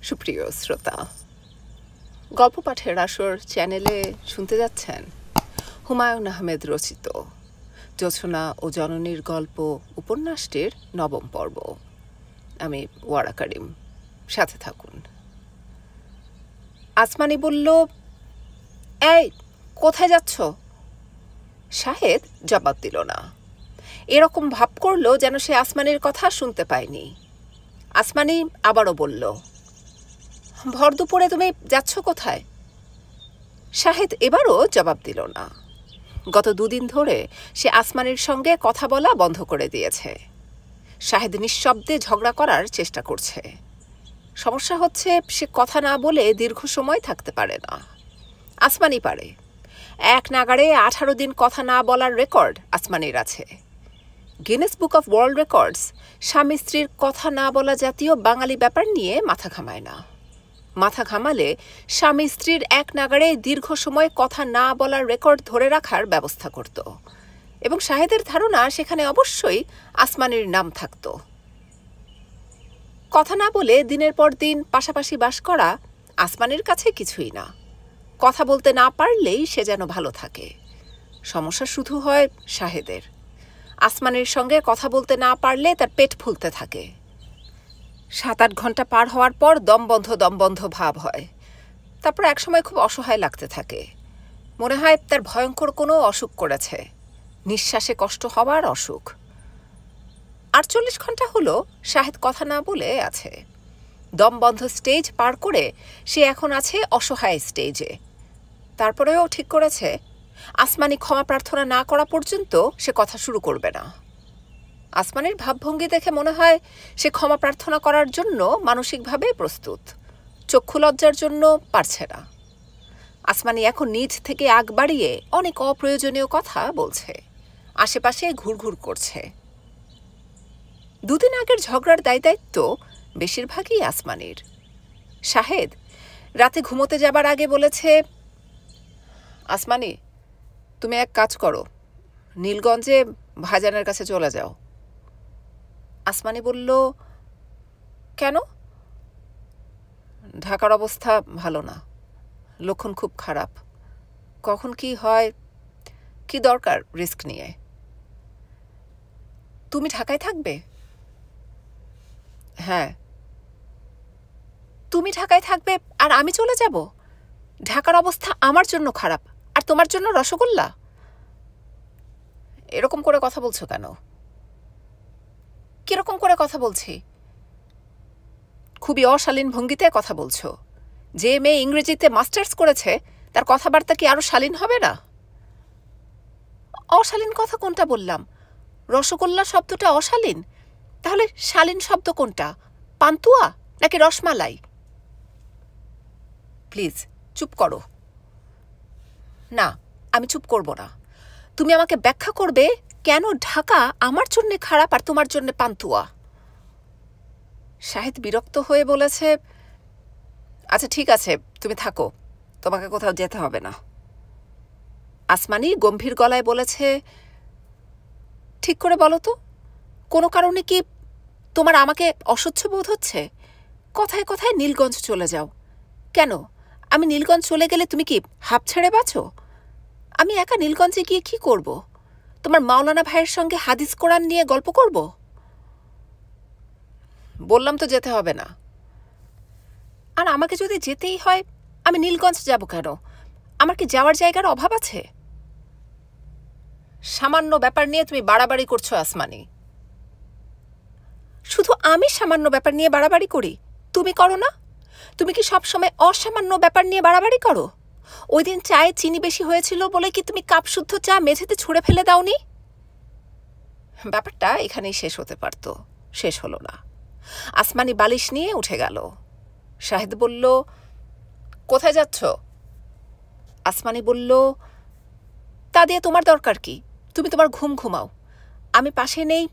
সুপ্রিয় শ্রোতা, গল্প পাঠের আসর চ্যানেলে শুনতে যাচ্ছেন হুমায়ুন আহমেদ রচিত জোছনা ও জননীর গল্প উপন্যাসটির ৯ম পর্ব। আমি ওয়ারা করিম, সাথে থাকুন। আসমানি বলল, এই কোথায় যাচ্ছ? শাহেদ জবাব দিল না। এরকম ভাব করলো যেন সে আসমানির কথা শুনতে পায়নি। আসমানি আবারও বলল, ভর দুপুরে তুমি যাচ্ছ কোথায়? শাহেদ এবারও জবাব দিল না। গত ২ দিন ধরে সে আসমানির সঙ্গে কথা বলা বন্ধ করে দিয়েছে। শাহেদ নিঃশব্দে ঝগড়া করার চেষ্টা করছে। সমস্যা হচ্ছে, সে কথা না বলে দীর্ঘ সময় থাকতে পারে না। আসমানি পারে। এক নাগাড়ে ১৮ দিন কথা না বলার রেকর্ড আসমানির আছে। Guinness book of world records স্বামী স্ত্রীর কথা না বলা জাতীয় বাঙালি ব্যাপার নিয়ে মাথা ঘামায় না। মাথা ঘামালে স্বামী স্ত্রীর এক নাগাড়ে দীর্ঘ সময় কথা না বলার রেকর্ড ধরে রাখার ব্যবস্থা করত, এবং শাহেদের ধারণা সেখানে অবশ্যই আসমানির নাম থাকত। কথা না বলে দিনের পর দিন পাশাপাশি বাস করা আসমানির কাছে কিছুই না। কথা বলতে না পারলেই সে যেন ভালো থাকে। সমস্যা শুধু হয় শাহেদের। আসমানির সঙ্গে কথা বলতে না পারলে তার পেট ফুলতে থাকে। ৭-৮ ঘন্টা পার হওয়ার পর দমবন্ধ ভাব হয়। তারপর একসময় খুব অসহায় লাগতে থাকে। মনে হয় তার ভয়ঙ্কর কোনো অসুখ করেছে, নিঃশ্বাসে কষ্ট হওয়ার অসুখ। ৪৮ ঘন্টা হলো শাহেদ কথা না বলে আছে। দমবন্ধ স্টেজ পার করে সে এখন আছে অসহায় স্টেজে। তারপরেও ঠিক করেছে, আসমানি ক্ষমা প্রার্থনা না করা পর্যন্ত সে কথা শুরু করবে না। আসমানির ভাবভঙ্গি দেখে মনে হয় সে ক্ষমা প্রার্থনা করার জন্য মানসিকভাবে প্রস্তুত, চক্ষু লজ্জার জন্য পারছে না। আসমানি এখন নিজ থেকে আগ বাড়িয়ে অনেক অপ্রয়োজনীয় কথা বলছে, আশেপাশে ঘুরঘুর করছে। ২ দিন আগের ঝগড়ার দায়িত্ব বেশিরভাগই আসমানির। শাহেদ রাতে ঘুমোতে যাবার আগে বলেছে, আসমানি, তুমি এক কাজ করো, নীলগঞ্জে ভাইজানের কাছে চলে যাও। আসমানি বলল, কেন? ঢাকার অবস্থা ভালো না, লক্ষণ খুব খারাপ। কখন কি হয়, কি দরকার রিস্ক নিয়ে? তুমি ঢাকায় থাকবে? হ্যাঁ। তুমি ঢাকায় থাকবে আর আমি চলে যাব? ঢাকার অবস্থা আমার জন্য খারাপ আর তোমার জন্য রসগোল্লা? এরকম করে কথা বলছো কেন? কিরকম করে কথা বলছি? খুবই অশালীন ভঙ্গিতে কথা বলছো। যে মেয়ে ইংরেজিতে মাস্টার্স করেছে তার কথাবার্তা কি আরো শালীন হবে না? অশালীন কথা কোনটা বললাম? রসগোল্লা শব্দটা অশালীন? তাহলে শালীন শব্দ কোনটা? পান্তুয়া নাকি রসমালাই? প্লিজ চুপ করো। না, আমি চুপ করব না। তুমি আমাকে ব্যাখ্যা করবে কেন ঢাকা আমার জন্য খারাপ আর তোমার জন্য পান্তুয়া। শাহেদ বিরক্ত হয়ে বলেছে, আচ্ছা ঠিক আছে, তুমি থাকো, তোমাকে কোথাও যেতে হবে না। আসমানি গম্ভীর গলায় বলেছে, ঠিক করে বলো তো, কোনো কারণে কি তোমার আমাকে অসহ্য বোধ হচ্ছে? কথায় কথায় নীলগঞ্জ চলে যাও কেন? আমি নীলগঞ্জ চলে গেলে তুমি কি হাঁপ ছেড়ে বাঁচো? আমি একা নীলগঞ্জে গিয়ে কি করব? তোমার মাওলানা ভাইয়ের সঙ্গে হাদিস কোরআন নিয়ে গল্প করব? বললাম তো যেতে হবে না। আর আমাকে যদি যেতেই হয়, আমি নীলগঞ্জ যাব কেন? আমার কি যাওয়ার জায়গার অভাব আছে? সামান্য ব্যাপার নিয়ে তুমি বাড়াবাড়ি করছো আসমানি। শুধু আমি সামান্য ব্যাপার নিয়ে বাড়াবাড়ি করি, তুমি করো না? তুমি কি সবসময় অসামান্য ব্যাপার নিয়ে বাড়াবাড়ি করো? ওই দিন চায়ে চিনি বেশি হয়েছিল বলে কি তুমি কাপ শুদ্ধ চা মেঝেতে ছুঁড়ে ফেলে দাওনি? ব্যাপারটা এখানেই শেষ হতে পারত, শেষ হলো না। আসমানি বালিশ নিয়ে উঠে গেল। শাহেদ বলল, কোথায় যাচ্ছ? আসমানি বলল, তা দিয়ে তোমার দরকার কি? তুমি তোমার ঘুম ঘুমাও, আমি পাশে নেই,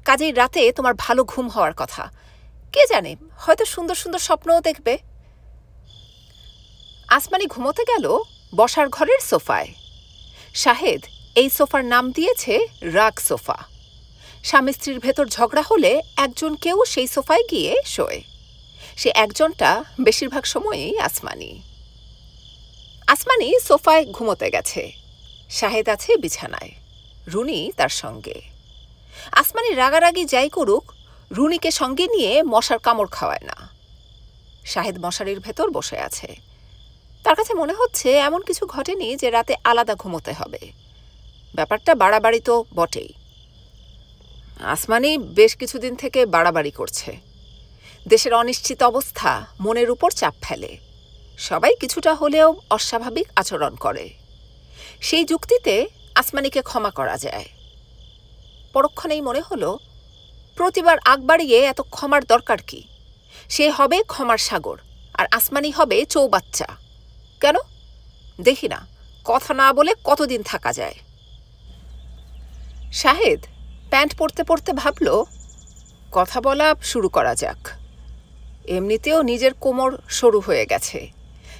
কাজেই রাতে তোমার ভালো ঘুম হওয়ার কথা। কে জানে, হয়তো সুন্দর সুন্দর স্বপ্নও দেখবে। আসমানি ঘুমোতে গেল বসার ঘরের সোফায়। শাহেদ এই সোফার নাম দিয়েছে রাগ সোফা। স্বামী স্ত্রীর ভেতর ঝগড়া হলে একজন কেউ সেই সোফায় গিয়ে শোয়। সে একজনটা বেশিরভাগ সময়ই আসমানি। আসমানি সোফায় ঘুমোতে গেছে, শাহেদ আছে বিছানায়, রুনি তার সঙ্গে। আসমানি রাগারাগি যাই করুক, রুনিকে সঙ্গে নিয়ে মশার কামড় খাওয়ায় না। শাহেদ মশারির ভেতর বসে আছে। তার কাছে মনে হচ্ছে এমন কিছু ঘটেনি যে রাতে আলাদা ঘুমোতে হবে। ব্যাপারটা বাড়াবাড়ি তো বটেই। আসমানি বেশ কিছুদিন থেকে বাড়াবাড়ি করছে। দেশের অনিশ্চিত অবস্থা মনের উপর চাপ ফেলে, সবাই কিছুটা হলেও অস্বাভাবিক আচরণ করে। সেই যুক্তিতে আসমানিকে ক্ষমা করা যায়। পরক্ষণেই মনে হলো, প্রতিবার আগ বাড়িয়ে এত ক্ষমার দরকার কি? সে হবে ক্ষমার সাগর, আর আসমানি হবে চৌবাচ্চা। কেন দেখি না, কথা না বলে কতদিন থাকা যায়। শাহেদ প্যান্ট পরতে পরতে ভাবল, কথা বলা শুরু করা যাক। এমনিতেও নিজের কোমর সরু হয়ে গেছে,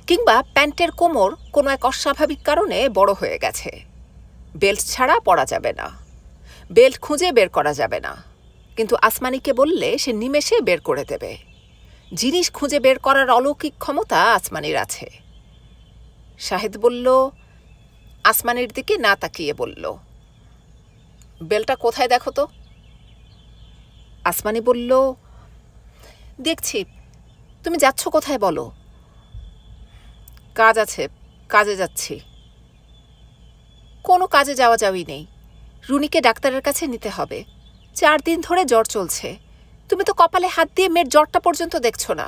কিংবা প্যান্টের কোমর কোনো এক অস্বাভাবিক কারণে বড় হয়ে গেছে। বেল্ট ছাড়া পরা যাবে না, বেল্ট খুঁজে বের করা যাবে না। কিন্তু আসমানিকে বললে সে নিমেষে বের করে দেবে। জিনিস খুঁজে বের করার অলৌকিক ক্ষমতা আসমানির আছে। শাহেদ বলল, আসমানির দিকে না তাকিয়ে বলল, বেলটা কোথায় দেখো তো। আসমানি বলল, দেখছি। তুমি যাচ্ছ কোথায় বলো? কাজ আছে, কাজে যাচ্ছি। কোনো কাজে যাওয়া যাওয়াই নেই। রুনিকে ডাক্তারের কাছে নিতে হবে। 4 দিন ধরে জ্বর চলছে। তুমি তো কপালে হাত দিয়ে মেয়ের জ্বরটা পর্যন্ত দেখছো না।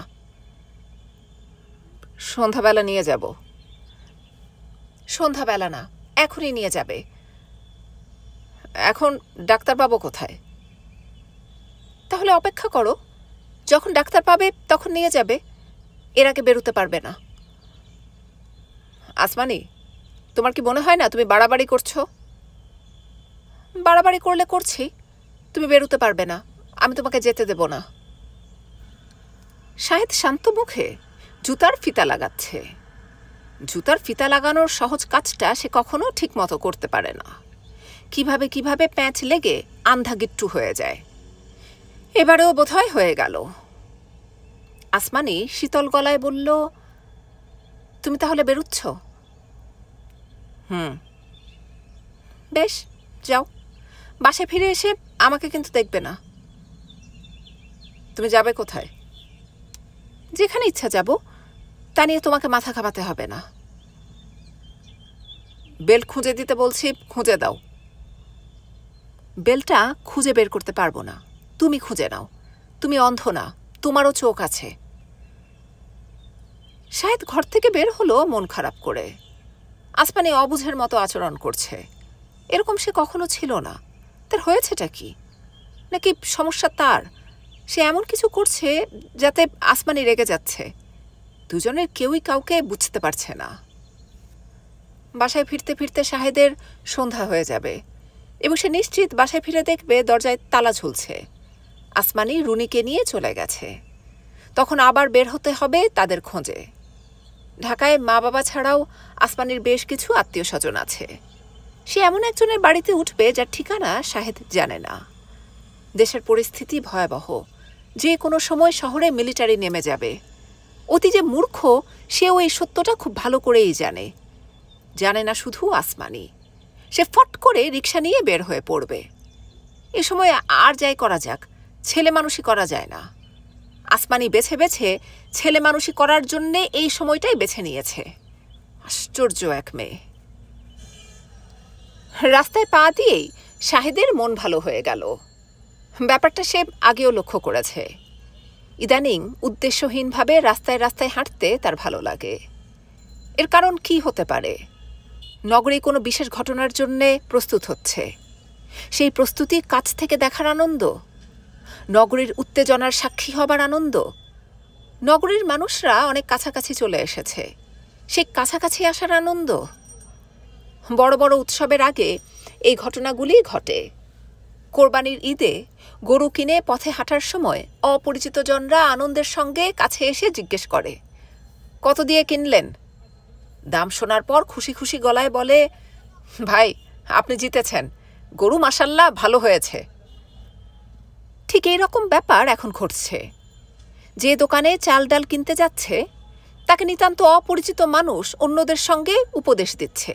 সন্ধ্যাবেলা নিয়ে যাব। সন্ধ্যাবেলা না, এখনই নিয়ে যাবে। এখন ডাক্তার পাবো কোথায়? তাহলে অপেক্ষা করো, যখন ডাক্তার পাবে তখন নিয়ে যাবে। এর আগে বেরোতে পারবে না। আসমানি, তোমার কি মনে হয় না তুমি বাড়াবাড়ি করছো? বাড়াবাড়ি করলে করছি। তুমি বেরোতে পারবে না, আমি তোমাকে যেতে দেব না। শাহেদ শান্ত মুখে জুতার ফিতা লাগাচ্ছে। জুতার ফিতা লাগানোর সহজ কাজটা সে কখনো ঠিক মতো করতে পারে না। কিভাবে কিভাবে প্যাঁচ লেগে আন্ধা গিট্টু হয়ে যায়। এবারেও বোধহয় হয়ে গেল। আসমানি শীতল গলায় বলল, তুমি তাহলে বেরুচ্ছ? বেশ, যাও। বাসায় ফিরে এসে আমাকে কিন্তু দেখবে না। তুমি যাবে কোথায়? যেখানে ইচ্ছা যাব, তা নিয়ে তোমাকে মাথা ঘামাতে হবে না। বেল্ট খুঁজে দিতে বলছি, খুঁজে দাও। বেলটা খুঁজে বের করতে পারবো না, তুমি খুঁজে নাও। তুমি অন্ধ না, তোমারও চোখ আছে। শাহেদ ঘর থেকে বের হলো মন খারাপ করে। আসমানি অবুঝের মতো আচরণ করছে। এরকম সে কখনো ছিল না। তার হয়েছেটা কি? নাকি সমস্যা তার? সে এমন কিছু করছে যাতে আসমানি রেগে যাচ্ছে। দুজনের কেউই কাউকে বুঝতে পারছে না। বাসায় ফিরতে ফিরতে শাহেদের সন্ধ্যা হয়ে যাবে এবং সে নিশ্চিত বাসায় ফিরে দেখবে দরজায় তালা ঝুলছে। আসমানি রুনিকে নিয়ে চলে গেছে। তখন আবার বের হতে হবে তাদের খোঁজে। ঢাকায় মা বাবা ছাড়াও আসমানির বেশ কিছু আত্মীয় স্বজন আছে। সে এমন একজনের বাড়িতে উঠবে যার ঠিকানা শাহেদ জানে না। দেশের পরিস্থিতি ভয়াবহ। যে কোনো সময় শহরে মিলিটারি নেমে যাবে। অতি যে মূর্খ সেও এই সত্যটা খুব ভালো করেই জানে। জানে না শুধু আসমানি। সে ফট করে রিক্সা নিয়ে বের হয়ে পড়বে। এ সময় আর যাই করা যাক, ছেলে মানুষই করা যায় না। আসমানি বেছে বেছে ছেলে মানুষই করার জন্যে এই সময়টাই বেছে নিয়েছে। আশ্চর্য এক মেয়ে। রাস্তায় পা দিয়েই শাহেদের মন ভালো হয়ে গেল। ব্যাপারটা সে আগেও লক্ষ্য করেছে। ইদানিং উদ্দেশ্যহীনভাবে রাস্তায় রাস্তায় হাঁটতে তার ভালো লাগে। এর কারণ কি হতে পারে? নগরে কোনো বিশেষ ঘটনার জন্যে প্রস্তুত হচ্ছে। সেই প্রস্তুতি কাছ থেকে দেখার আনন্দ, নগরীর উত্তেজনার সাক্ষী হবার আনন্দ। নগরীর মানুষরা অনেক কাছাকাছি চলে এসেছে, সেই কাছাকাছি আসার আনন্দ। বড় বড় উৎসবের আগে এই ঘটনাগুলি ঘটে। কোরবানির ঈদে গরু কিনে পথে হাঁটার সময় অপরিচিত জনরা আনন্দের সঙ্গে কাছে এসে জিজ্ঞেস করে, কত দিয়ে কিনলেন? দাম শোনার পর খুশি খুশি গলায় বলে, ভাই আপনি জিতেছেন, গরু মাশাল্লাহ ভালো হয়েছে। ঠিক এই রকম ব্যাপার এখন ঘটছে। যে দোকানে চাল ডাল কিনতে যাচ্ছে তাকে নিতান্ত অপরিচিত মানুষ অন্যদের সঙ্গে উপদেশ দিচ্ছে,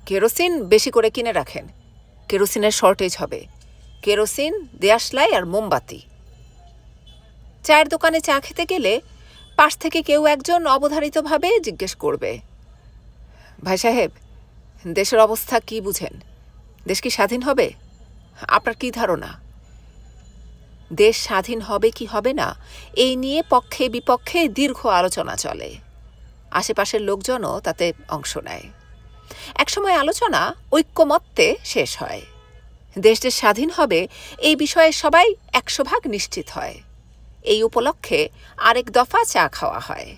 কেরোসিন বেশি করে কিনে রাখেন, কেরোসিনের শর্টেজ হবে, কেরোসিন, দেয়াশলাই আর মোমবাতি। চায়ের দোকানে চা খেতে গেলে পাশ থেকে কেউ একজন অবধারিতভাবে জিজ্ঞেস করবে, ভাই সাহেব, দেশের অবস্থা কি বুঝেন? দেশ কি স্বাধীন হবে? আপনার কি ধারণা? দেশ স্বাধীন হবে কি হবে না এই নিয়ে পক্ষে বিপক্ষে দীর্ঘ আলোচনা চলে। আশেপাশের লোকজনও তাতে অংশ নেয়। একসময় আলোচনা ঐক্যমত্যে শেষ হয়। দেশ যে স্বাধীন হবে এই বিষয়ে সবাই 100% নিশ্চিত হয়। এই উপলক্ষে আরেক দফা চা খাওয়া হয়।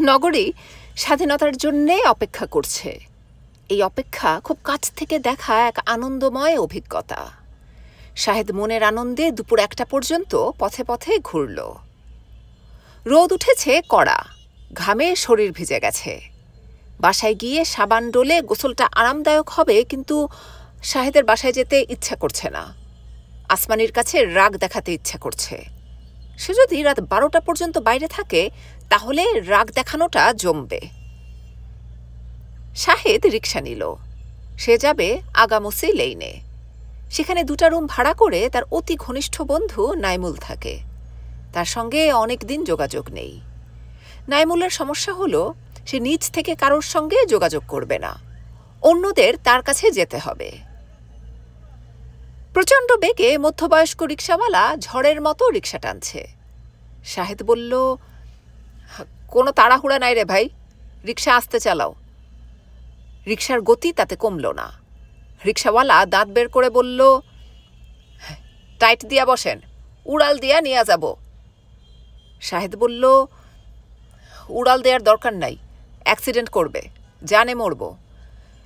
নগরী স্বাধীনতার জন্যে অপেক্ষা করছে। এই অপেক্ষা খুব কাছ থেকে দেখা এক আনন্দময় অভিজ্ঞতা। শাহেদ মনের আনন্দে দুপুর 1টা পর্যন্ত পথে পথে ঘুরল। রোদ উঠেছে কড়া, ঘামে শরীর ভিজে গেছে। বাসায় গিয়ে সাবান ডোলে গোসলটা আরামদায়ক হবে, কিন্তু শাহেদের বাসায় যেতে ইচ্ছা করছে না। আসমানির কাছে রাগ দেখাতে ইচ্ছা করছে। সে যদি রাত 12টা পর্যন্ত বাইরে থাকে তাহলে রাগ দেখানোটা জমবে। শাহেদ রিকশা নিল। সে যাবে আগামসি লেইনে। সেখানে 2টা রুম ভাড়া করে তার অতি ঘনিষ্ঠ বন্ধু নাইমুল থাকে। তার সঙ্গে অনেক দিন যোগাযোগ নেই। নাইমুলের সমস্যা হলো সে নিজ থেকে কারোর সঙ্গে যোগাযোগ করবে না, অন্যদের তার কাছে যেতে হবে। প্রচণ্ড বেগে মধ্যবয়স্ক রিকশাওয়ালা ঝড়ের মতো রিকশা টানছে। শাহেদ বলল, কোনো তাড়াহুড়া নাই রে ভাই, রিকশা আস্তে চালাও। রিকশার গতি তাতে কমল না। রিকশাওয়ালা দাঁত বের করে বলল, টাইট দিয়া বসেন, উড়াল দিয়া নিয়ে যাব। শাহেদ বলল, উড়াল দেওয়ার দরকার নাই, অ্যাক্সিডেন্ট করবে, জানে মরব।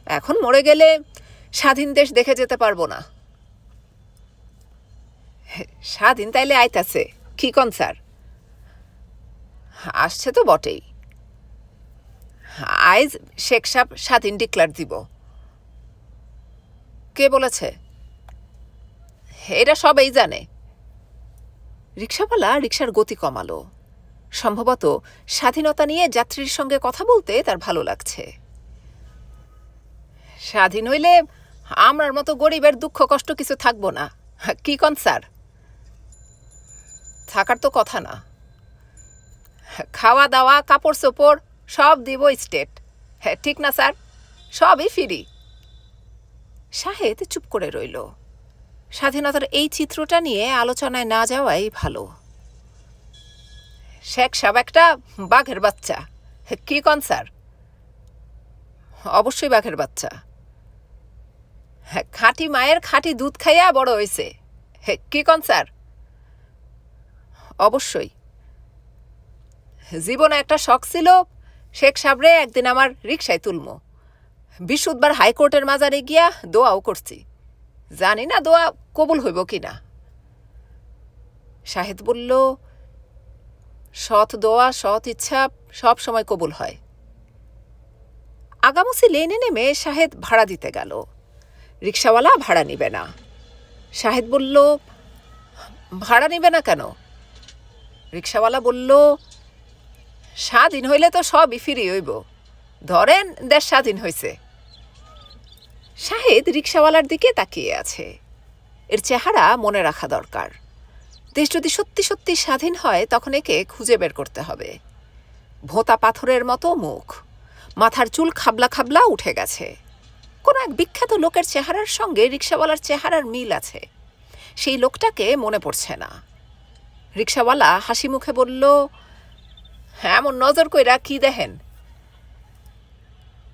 এখন মরে গেলে স্বাধীন দেশ দেখে যেতে পারবো না। স্বাধীন তাইলে আইতাছে, কি কন স্যার? আসছে তো বটেই। আইজ শেখ সাহেব স্বাধীন ডিক্লার দিব। কে বলেছে? এটা সবাই জানে। রিকশাওয়ালা রিকশার গতি কমালো। সম্ভবত স্বাধীনতা নিয়ে যাত্রীর সঙ্গে কথা বলতে তার ভালো লাগছে। স্বাধীন হইলে আমরার মতো গরিবের দুঃখ কষ্ট কিছু থাকবো না, কি কন স্যার? থাকার তো কথা না। খাওয়া দাওয়া, কাপড় চোপড় সব দিব স্টেট। হ্যাঁ ঠিক না স্যার? সবই ফ্রি। শাহেদ চুপ করে রইল। স্বাধীনতার এই চিত্রটা নিয়ে আলোচনায় না যাওয়াই ভালো। শেখ সাহেব একটা বাঘের বাচ্চা, কি কন স্যার? অবশ্যই বাঘের বাচ্চা। হ্যাঁ, খাঁটি মায়ের খাঁটি দুধ খাইয়া বড় হয়েছে, কি কন স্যার? অবশ্যই। জীবনে একটা শখ ছিল শেখ সাহেবরে একদিন আমার রিকশায় তুলমো। বৃহস্পতিবার হাইকোর্টের মাজারে গিয়া দোয়াও করছি, জানি না দোয়া কবুল হইব কিনা। শাহেদ বলল, সৎ দোয়া সৎ ইচ্ছা সব সময় কবুল হয়। আগামসি লেনে নেমে শাহেদ ভাড়া দিতে গেল। রিকশাওয়ালা ভাড়া নিবে না। শাহেদ বলল, ভাড়া নিবে না কেন? রিকশাওয়ালা বলল, স্বাধীন হইলে তো সবই ফিরি হইব, ধরেন দেশ স্বাধীন হয়েছে। শাহেদ রিকশাওয়ালার দিকে তাকিয়ে আছে। এর চেহারা মনে রাখা দরকার। দেশ যদি সত্যি সত্যি স্বাধীন হয় তখন একে খুঁজে বের করতে হবে। ভোঁতা পাথরের মতো মুখ, মাথার চুল খাবলা খাবলা উঠে গেছে। কোনো এক বিখ্যাত লোকের চেহারার সঙ্গে রিকশাওয়ালার চেহারার মিল আছে, সেই লোকটাকে মনে পড়ছে না। রিকশাওয়ালা হাসি মুখে বলল, এমন নজর কইরা কি দেখেন?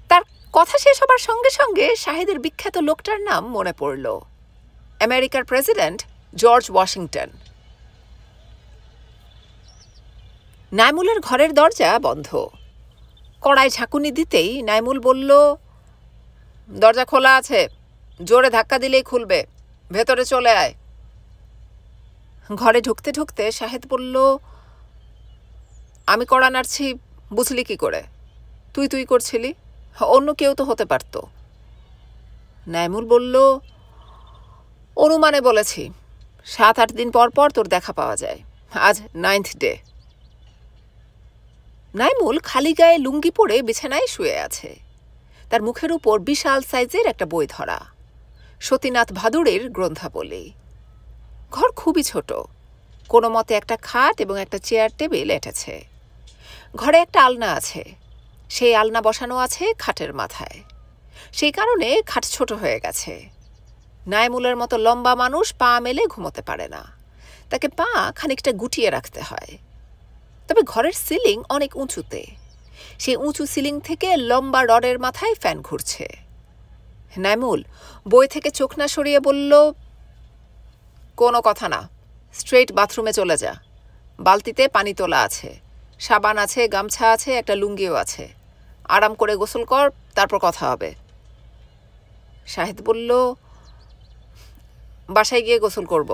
তার কথা শেষ হবার সঙ্গে সঙ্গে শাহেদের বিখ্যাত লোকটার নাম মনে পড়ল, আমেরিকার প্রেসিডেন্ট জর্জ ওয়াশিংটন। নাইমুলের ঘরের দরজা বন্ধ। কড়ায় ঝাঁকুনি দিতেই নাইমুল বলল, দরজা খোলা আছে, জোরে ধাক্কা দিলেই খুলবে, ভেতরে চলে আয়। ঘরে ঢুকতে ঢুকতে শাহেদ বলল, আমি কড়া নাড়ছি বুঝলি কি করে? তুই তুই করছিলি, অন্য কেউ তো হতে পারত। নাইমুল বলল, অনুমানে বলেছি, 7-8 দিন পর পর তোর দেখা পাওয়া যায়, আজ 9th ডে। নাইমুল খালি গায়ে লুঙ্গি পরে বিছানায় শুয়ে আছে। তার মুখের উপর বিশাল সাইজের একটা বই ধরা, সতীনাথ ভাদুড়ির গ্রন্থাবলী। ঘর খুবই ছোট, কোনো মতে একটা খাট এবং একটা চেয়ার টেবিল এঁটেছে। ঘরে একটা আলনা আছে, সেই আলনা বসানো আছে খাটের মাথায়। সেই কারণে খাট ছোট হয়ে গেছে। নাইমুলের মতো লম্বা মানুষ পা মেলে ঘুমোতে পারে না, তাকে পা খানিকটা গুটিয়ে রাখতে হয়। তবে ঘরের সিলিং অনেক উঁচুতে, সেই উঁচু সিলিং থেকে লম্বা রডের মাথায় ফ্যান ঘুরছে। নাইমুল বই থেকে চোখ না সরিয়ে বলল, কোনো কথা না, স্ট্রেট বাথরুমে চলে যা। বালতিতে পানি তোলা আছে, সাবান আছে, গামছা আছে, একটা লুঙ্গিও আছে। আরাম করে গোসল কর, তারপর কথা হবে। শাহেদ বলল, বাসায় গিয়ে গোসল করব।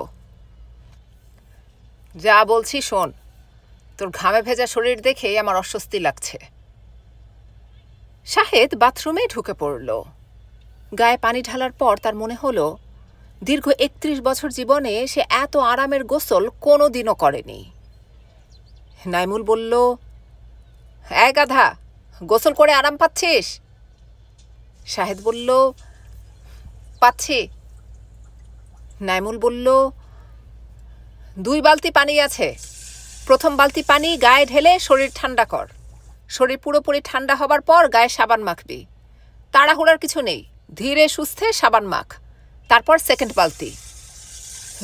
যা বলছি শোন, তোর ঘামে ভেজা শরীর দেখেই আমার অস্বস্তি লাগছে। শাহেদ বাথরুমে ঢুকে পড়ল। গায়ে পানি ঢালার পর তার মনে হলো দীর্ঘ 31 বছর জীবনে সে এত আরামের গোসল কোনো দিনও করেনি। নাইমুল বলল, গাধা, গোসল করে আরাম পাচ্ছিস? শাহেদ বলল, পাচ্ছি। নাইমুল বলল, 2 বালতি পানি আছে, প্রথম বালতি পানি গায়ে ঢেলে শরীর ঠান্ডা কর। শরীর পুরোপুরি ঠান্ডা হবার পর গায়ে সাবান মাখবি। তাড়াহুড়ার কিছু নেই, ধীরে সুস্থে সাবান মাখ। তারপর সেকেন্ড বালতি।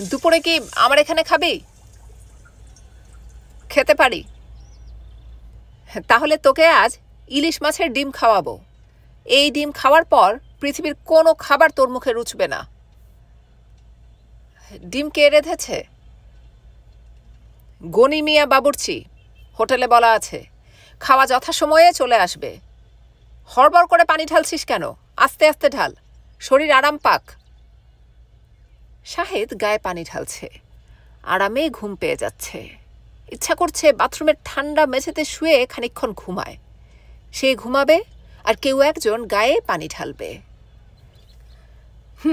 দুপুরে কি আমার এখানে খাবি? খেতে পারি। তাহলে তোকে আজ ইলিশ মাছের ডিম খাওয়াবো। এই ডিম খাওয়ার পর পৃথিবীর কোনো খাবার তোর মুখে রুচবে না। ডিম কে রেঁধেছে? গনি মিয়া বাবুর্চি, হোটেলে বলা আছে। খাওয়া যথাসময়ে চলে আসবে। হড়বড় করে পানি ঢালছিস কেন? আস্তে আস্তে ঢাল, শরীর আরাম পাক। শাহেদ গায়ে পানি ঢালছে, আরামে ঘুম পেয়ে যাচ্ছে। ইচ্ছা করছে বাথরুমের ঠান্ডা মেঝেতে শুয়ে খানিকক্ষণ ঘুমায়। সে ঘুমাবে আর কেউ একজন গায়ে পানি ঢালবে।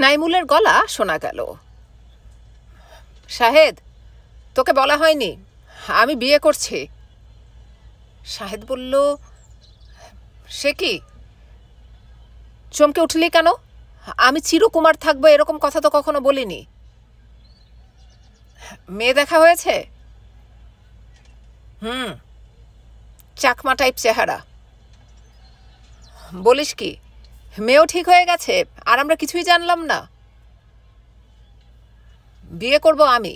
নাইমুলের গলা শোনা গেল, শাহেদ, তোকে বলা হয়নি আমি বিয়ে করছি। শাহেদ বলল, সে কি? চমকে উঠলি কেন? আমি চিরকুমার থাকবো এরকম কথা তো কখনো বলিনি। মেয়ে দেখা হয়েছে? চাকমা টাইপ চেহারা। বলিস কি, মেয়েও ঠিক হয়ে গেছে আর আমরা কিছুই জানলাম না? বিয়ে করব আমি,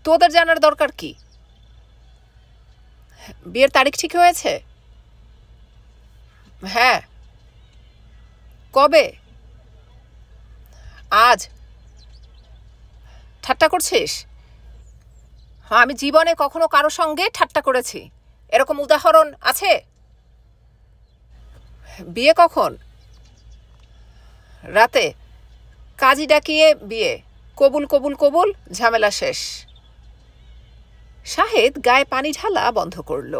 তোদের জানার দরকার কি? বিয়ের তারিখ ঠিক হয়েছে? হ্যাঁ। কবে? আজ। ঠাট্টা করছিস? আমি জীবনে কখনো কারো সঙ্গে ঠাট্টা করেছি এরকম উদাহরণ আছে? বিয়ে কখন? রাতে কাজী ডাকিয়ে বিয়ে। কবুল কবুল কবুল, ঝামেলা শেষ। শাহেদ গায়ে পানি ঢালা বন্ধ করল।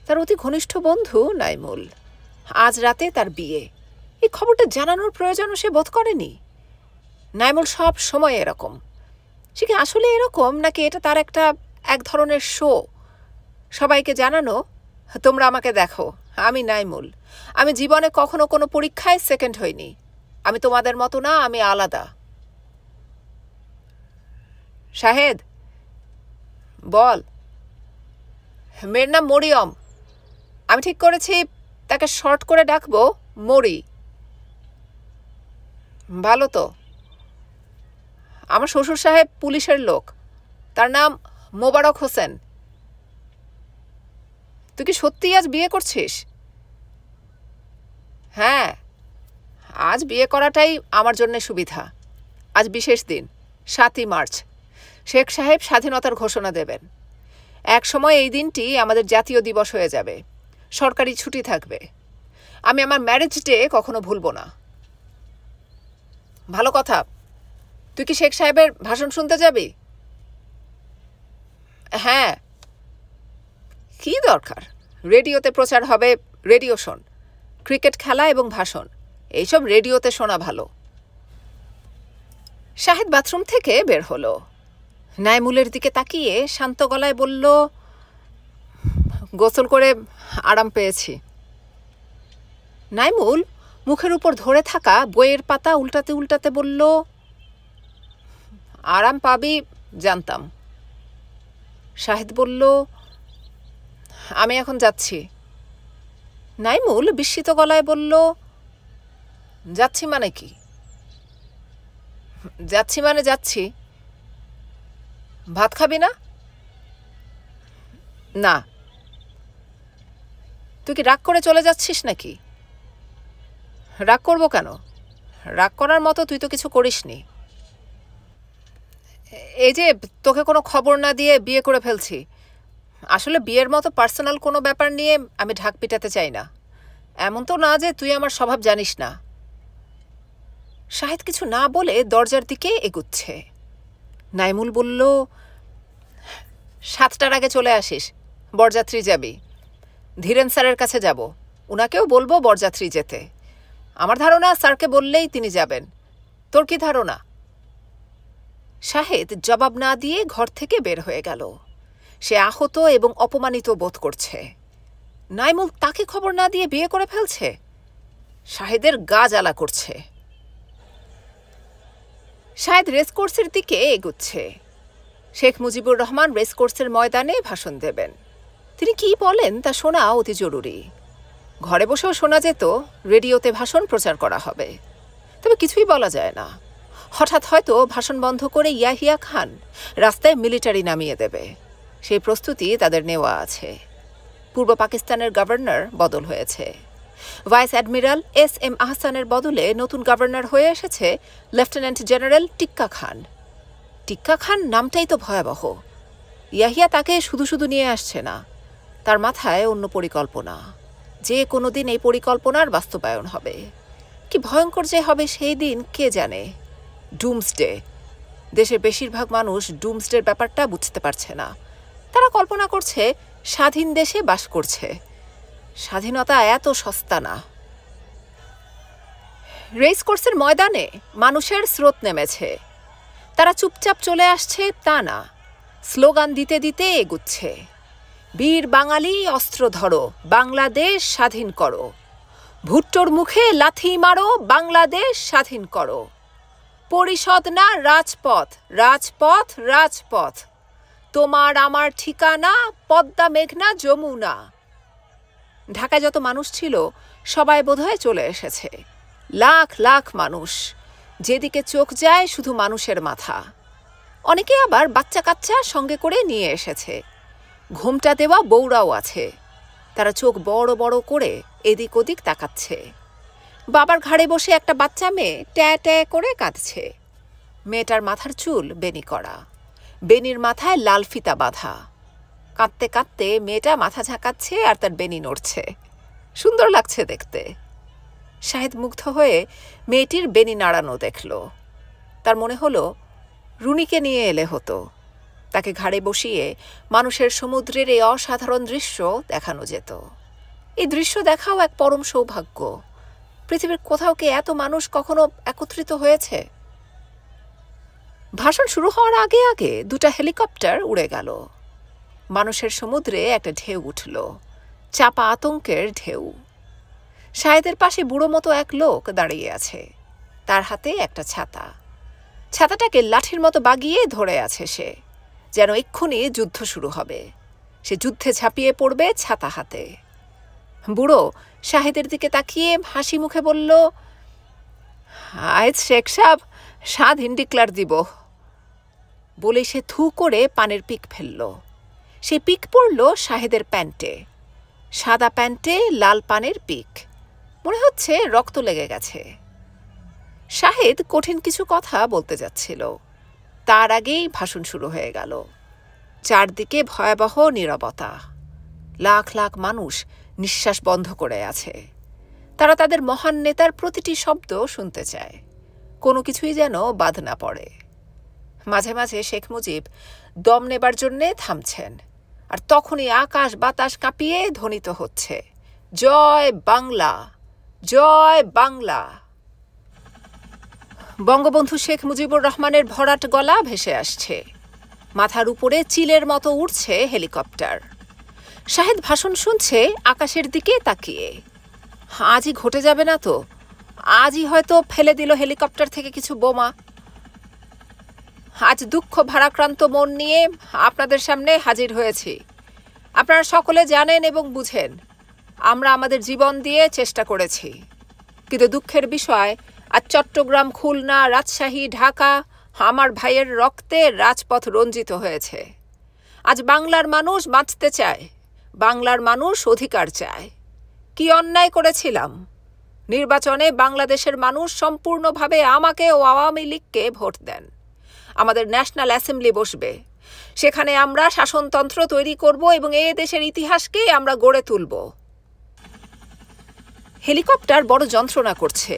তার অতি ঘনিষ্ঠ বন্ধু নাইমুল, আজ রাতে তার বিয়ে। এই খবরটা জানানোর প্রয়োজনও সে বোধ করেনি। নাইমুল সব সময় এরকম। সে কি আসলে এরকম, নাকি এটা তার এক ধরনের শো? সবাইকে জানানো, তোমরা আমাকে দেখো, আমি নাইমুল। আমি জীবনে কখনো কোনো পরীক্ষায় সেকেন্ড হইনি। আমি তোমাদের মতো না, আমি আলাদা। শাহেদ, বল। মেয়ের নাম মরিয়ম। আমি ঠিক করেছি তাকে শর্ট করে ডাকবো মরি। ভালো তো। আমার শ্বশুর সাহেব পুলিশের লোক, তার নাম মোবারক হোসেন। তুই কি সত্যিই আজ বিয়ে করছিস? হ্যাঁ, আজ বিয়ে করাটাই আমার জন্য সুবিধা। আজ বিশেষ দিন, 7ই মার্চ। শেখ সাহেব স্বাধীনতার ঘোষণা দেবেন। এক সময় এই দিনটি আমাদের জাতীয় দিবস হয়ে যাবে, সরকারি ছুটি থাকবে। আমি আমার ম্যারেজ ডে কখনো ভুলব না। ভালো কথা। তুই কি শেখ সাহেবের ভাষণ শুনতে যাবি? হ্যাঁ। কি দরকার, রেডিওতে প্রচার হবে, রেডিও শোন। ক্রিকেট খেলা এবং ভাষণ এইসব রেডিওতে শোনা ভালো। শাহেদ বাথরুম থেকে বের হলো। নাইমুলের দিকে তাকিয়ে শান্ত গলায় বলল, গোসল করে আরাম পেয়েছি। নাইমুল মুখের উপর ধরে থাকা বইয়ের পাতা উল্টাতে উল্টাতে বলল, আরাম পাবি জানতাম। শাহেদ বলল, আমি এখন যাচ্ছি। নাইমুল বিস্মিত গলায় বলল, যাচ্ছি মানে কি? যাচ্ছি মানে যাচ্ছি। ভাত খাবি না? না। তুই কি রাগ করে চলে যাচ্ছিস নাকি? রাগ করবো কেন? রাগ করার মতো তুই তো কিছু করিসনি। এই যে তোকে কোনো খবর না দিয়ে বিয়ে করে ফেলছি। আসলে বিয়ের মতো পার্সোনাল কোনো ব্যাপার নিয়ে আমি ঢাক পিটাতে চাই না। এমন তো না যে তুই আমার স্বভাব জানিস না। শাহেদ কিছু না বলে দরজার দিকে এগুচ্ছে। নাইমুল বলল, 7টার আগে চলে আসিস, বরযাত্রী যাবি। ধীরেন স্যারের কাছে যাব, উনাকেও বলবো বরযাত্রী যেতে। আমার ধারণা স্যারকে বললেই তিনি যাবেন। তোর কি ধারণা? শাহেদ জবাব না দিয়ে ঘর থেকে বের হয়ে গেল। সে আহত এবং অপমানিত বোধ করছে। নাইমুল তাকে খবর না দিয়ে বিয়ে করে ফেলছে। শাহেদের গা জ্বালা করছে। শাহেদ রেসকোর্সের দিকে এগুচ্ছে। শেখ মুজিবুর রহমান রেসকোর্সের ময়দানে ভাষণ দেবেন। তিনি কি বলেন তা শোনা অতি জরুরি। ঘরে বসেও শোনা যেত, রেডিওতে ভাষণ প্রচার করা হবে। তবে কিছুই বলা যায় না। হঠাৎ হয়তো ভাষণ বন্ধ করে ইয়াহিয়া খান রাস্তায় মিলিটারি নামিয়ে দেবে। সেই প্রস্তুতি তাদের নেওয়া আছে। পূর্ব পাকিস্তানের গভর্নর বদল হয়েছে। Vice admiral SM. আহসানের বদলে নতুন গভর্নর হয়ে এসেছে লেফটেন্যান্ট জেনারেল টিক্কা খান। টিক্কা খান নামটাই তো ভয়াবহ। ইয়াহিয়া তাকে শুধু শুধু নিয়ে আসছে না, তার মাথায় অন্য পরিকল্পনা। যে কোনো দিন এই পরিকল্পনার বাস্তবায়ন হবে। কি ভয়ঙ্কর যে হবে সেই দিন কে জানে। ডুমসডে। দেশের বেশিরভাগ মানুষ ডুমসডের ব্যাপারটা বুঝতে পারছে না। তারা কল্পনা করছে স্বাধীন দেশে বাস করছে। স্বাধীনতা এত সস্তা না। রেসকোর্সের ময়দানে মানুষের স্রোত নেমেছে। তারা চুপচাপ চলে আসছে তা না, স্লোগান দিতে দিতে এগুচ্ছে। বীর বাঙালি অস্ত্র ধরো, বাংলাদেশ স্বাধীন করো। ভুট্টোর মুখে লাথি মারো, বাংলাদেশ স্বাধীন করো। পরিষদ না রাজপথ, রাজপথ রাজপথ। তোমার আমার ঠিকানা পদ্মা মেঘনা যমুনা। ঢাকায় যত মানুষ ছিল সবাই বোধহয় চলে এসেছে। লাখ লাখ মানুষ। যেদিকে চোখ যায় শুধু মানুষের মাথা। অনেকে আবার বাচ্চা কাচ্চা সঙ্গে করে নিয়ে এসেছে। ঘোমটা দেওয়া বউরাও আছে। তারা চোখ বড় বড় করে এদিক ওদিক তাকাচ্ছে। বাবার ঘাড়ে বসে একটা বাচ্চা মেয়ে ট্যাঁ ট্যাঁ করে কাঁদছে। মেয়েটার মাথার চুল বেনি করা, বেনির মাথায় লাল ফিতা বাঁধা। কাঁদতে কাঁদতে মেয়েটা মাথা ঝাঁকাচ্ছে আর তার বেনি নড়ছে। সুন্দর লাগছে দেখতে। শাহেদ মুগ্ধ হয়ে মেয়েটির বেনি নাড়ানো দেখল। তার মনে হলো রুনিকে নিয়ে এলে হতো। তাকে ঘাড়ে বসিয়ে মানুষের সমুদ্রের এই অসাধারণ দৃশ্য দেখানো যেত। এই দৃশ্য দেখাও এক পরম সৌভাগ্য। পৃথিবীর কোথাও কি এত মানুষ কখনো একত্রিত হয়েছে? ভাষণ শুরু হওয়ার আগে আগে 2টা হেলিকপ্টার উড়ে গেল। মানুষের সমুদ্রে একটা ঢেউ উঠল, চাপা আতঙ্কের ঢেউ। শাহেদের পাশে বুড়ো মতো এক লোক দাঁড়িয়ে আছে। তার হাতে একটা ছাতা। ছাতাটাকে লাঠির মতো বাগিয়ে ধরে আছে সে, যেন এক্ষুনি যুদ্ধ শুরু হবে। সে যুদ্ধে ঝাঁপিয়ে পড়বে ছাতা হাতে। বুড়ো শাহেদের দিকে তাকিয়ে হাসি মুখে বলল, আজ শেখ সাহেব স্বাধীন ডিক্লার দিব। বলে সে থু করে পানের পিক ফেলল। সে পিক পড়ল শাহেদের প্যান্টে। সাদা প্যান্টে লাল পানের পিক। মনে হচ্ছে রক্ত লেগে গেছে। শাহেদ কঠিন কিছু কথা বলতে যাচ্ছিল, তার আগেই ভাষণ শুরু হয়ে গেল। চারদিকে ভয়াবহ নীরবতা। লাখ লাখ মানুষ নিঃশ্বাস বন্ধ করে আছে। তারা তাদের মহান নেতার প্রতিটি শব্দ শুনতে চায়। কোনো কিছুই যেন বাদ না পড়ে। মাঝে মাঝে শেখ মুজিব দম নেবার জন্যে থামছেন, আর তখনই আকাশ বাতাস কাঁপিয়ে ধ্বনিত হচ্ছে, জয় বাংলা, জয় বাংলা। বঙ্গবন্ধু শেখ মুজিবুর রহমানের ভরাট গলা ভেসে আসছে। মাথার উপরে চিলের মতো উড়ছে হেলিকপ্টার। শাহেদ ভাষণ শুনছে আকাশের দিকে তাকিয়ে। আজই ঘটে যাবে না তো? আজই হয়তো ফেলে দিল হেলিকপ্টার থেকে কিছু বোমা। আজ দুঃখ ভারাক্রান্ত মন নিয়ে আপনাদের সামনে হাজির হয়েছি। আপনারা সকলে জানেন এবং বুঝেন আমরা আমাদের জীবন দিয়ে চেষ্টা করেছি, কিন্তু দুঃখের বিষয় আজ চট্টগ্রাম, খুলনা, রাজশাহী, ঢাকা আমার ভাইয়ের রক্তে রাজপথ রঞ্জিত হয়েছে। আজ বাংলার মানুষ বাঁচতে চায়, বাংলার মানুষ অধিকার চায়। কি অন্যায় করেছিলাম? নির্বাচনে বাংলাদেশের মানুষ সম্পূর্ণভাবে আমাকে ও আওয়ামী লীগকে ভোট দেন। আমাদের ন্যাশনাল অ্যাসেম্বলি বসবে, সেখানে আমরা শাসনতন্ত্র তৈরি করব এবং এ দেশের ইতিহাসকে আমরা গড়ে তুলব। হেলিকপ্টার বড় যন্ত্রণা করছে।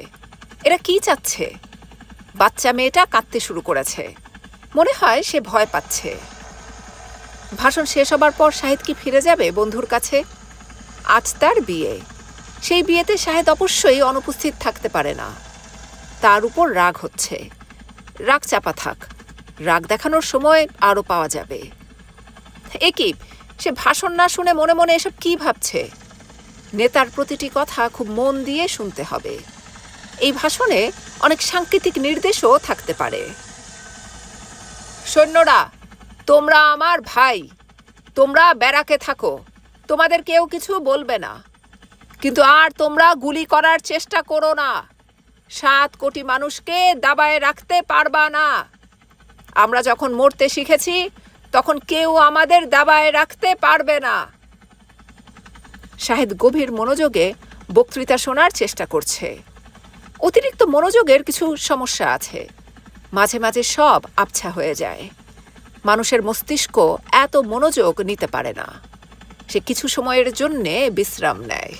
এরা কি চাচ্ছে? বাচ্চা মেয়েটা কাঁদতে শুরু করেছে। মনে হয় সে ভয় পাচ্ছে। ভাষণ শেষ হবার পর শাহেদ কি ফিরে যাবে বন্ধুর কাছে? আজ তার বিয়ে। সেই বিয়েতে শাহেদ অবশ্যই অনুপস্থিত থাকতে পারে না। তার উপর রাগ হচ্ছে। রাগ চাপা থাক, রাগ দেখানোর সময় আরও পাওয়া যাবে। একই, সে ভাষণ না শুনে মনে মনে এসব কি ভাবছে? নেতার প্রতিটি কথা খুব মন দিয়ে শুনতে হবে। এই ভাষণে অনেক সাংকেতিক নির্দেশও থাকতে পারে। সৈন্যরা, তোমরা আমার ভাই, তোমরা ব্যারাকে থাকো, তোমাদের কেউ কিছু বলবে না, কিন্তু আর তোমরা গুলি করার চেষ্টা করো না। 7 কোটি মানুষকে দাবায় রাখতে পারবা না। আমরা যখন মরতে শিখেছি তখন কেউ আমাদের দাবায় রাখতে পারবে না। শাহেদ গভীর মনোযোগে বক্তৃতা শোনার চেষ্টা করছে। অতিরিক্ত মনোযোগের কিছু সমস্যা আছে। মাঝে মাঝে সব আবছা হয়ে যায়। মানুষের মস্তিষ্ক এত মনোযোগ নিতে পারে না। সে কিছু সময়ের জন্যে বিশ্রাম নেয়।